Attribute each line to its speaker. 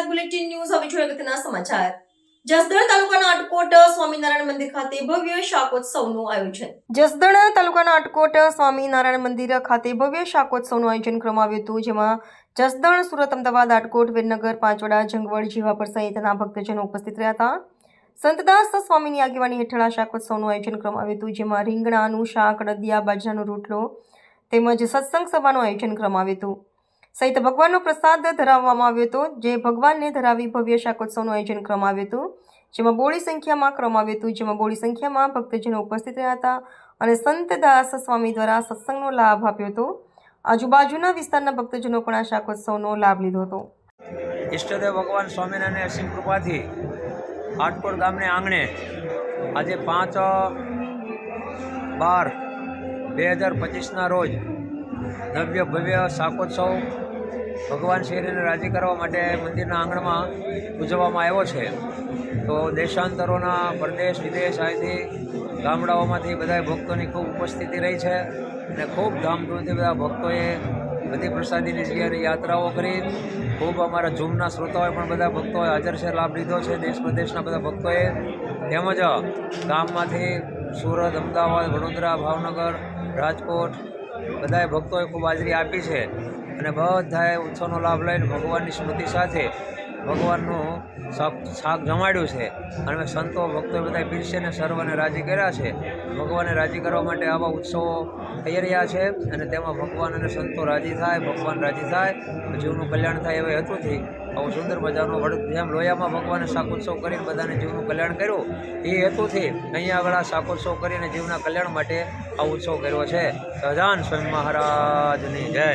Speaker 1: કલાક bulletin news હવે જોઈએ અગત્યના સમાચાર। જસદણ તાલુકાના આટકોટ સ્વામિનારાયણ મંદિર ખાતે ભવ્ય શાકોત્સવનું આયોજન। જસદણ તાલુકાના આટકોટ સ્વામિનારાયણ મંદિર ખાતે ભવ્ય શાકોત્સવનું આયોજન કરવામાં આવ્યું હતું, જેમાં જસદણ, સુરત, અમદાવાદ, આટકોટ, વિરનગર, પાંચવડા, જંગવડ, જીવાપર સહિતના ભક્તજનો ઉપસ્થિત રહ્યા હતા। સંતદાસ સ્વામીની આગેવાની હેઠળ આ શાકોત્સવનું આયોજન કરવામાં આવ્યું હતું, જેમાં રીંગણાનું શાક, અડદિયા, બાજરાનો રોટલો તેમજ સત્સંગ સભાનું આયોજન કરવામાં આવ્યું હતું સહિત ભગવાનનો પ્રસાદ ધરાવવામાં આવ્યો હતો, જે ભગવાનને ધરાવી ભવ્ય શાકોત્સવનું આયોજન કરવામાં આવ્યું હતું, જેમાં બોડી સંખ્યામાં કરવામાં આવ્યું હતું, જેમાં બોડી સંખ્યામાં ભક્તજનો ઉપસ્થિત રહ્યા હતા અને સંતદાસ સ્વામી દ્વારા સત્સંગનો લાભ આપ્યો હતો। આજુબાજુના વિસ્તારના ભક્તજનો પણ આ શાકોત્સવનો લાભ લીધો હતો।
Speaker 2: ઈષ્ટદેવ ભગવાન સ્વામિનારાયણની અસીમ કૃપાથી આટકોટ ગામને આંગણે આજે 5/12/2025ના રોજ નવ્ય ભવ્ય શાકોત્સવ ભગવાન શ્રીને રાજી કરવા માટે મંદિરના આંગણમાં ઉજવવામાં આવ્યો છે। તો દેશાંતરોના પરદેશ વિદેશ આદિ ગામડાઓમાંથી બધા ભક્તોની ખૂબ ઉપસ્થિતિ રહી છે અને ખૂબ ધામધૂમથી બધા ભક્તોએ બધી પ્રસાદીની જગ્યાએ યાત્રાઓ કરી। ખૂબ અમારા ઝૂમના શ્રોતાઓએ પણ બધા ભક્તોએ હાજર છે, લાભ લીધો છે, દેશ પ્રદેશના બધા ભક્તોએ તેમજ ગામમાંથી સુરત, અમદાવાદ, વડોદરા, ભાવનગર, રાજકોટ બધાએ ભક્તોએ ખૂબ હાજરી આપી છે અને બધાએ ઉત્સવનો લાભ લઈને ભગવાનની સ્મૃતિ સાથે ભગવાનનું શાક જમાડ્યું છે અને સંતો ભક્તોએ બધાએ પીરસીને સર્વને રાજી કર્યા છે। ભગવાનને રાજી કરવા માટે આવા ઉત્સવો થઈ રહ્યા છે અને તેમાં ભગવાન અને સંતો રાજી થાય, ભગવાન રાજી થાય, જીવનું કલ્યાણ થાય એવા હેતુથી આવો સુંદર મજાનો જેમ લોયામાં ભગવાને શાકોત્સવ કરીને બધાને જીવનું કલ્યાણ કર્યું, એ હેતુથી અહીંયા આગળ આ શાકોત્સવ કરીને જીવના કલ્યાણ માટે આ ઉત્સવ કર્યો છે। સહજાન સ્વામી મહારાજની જય।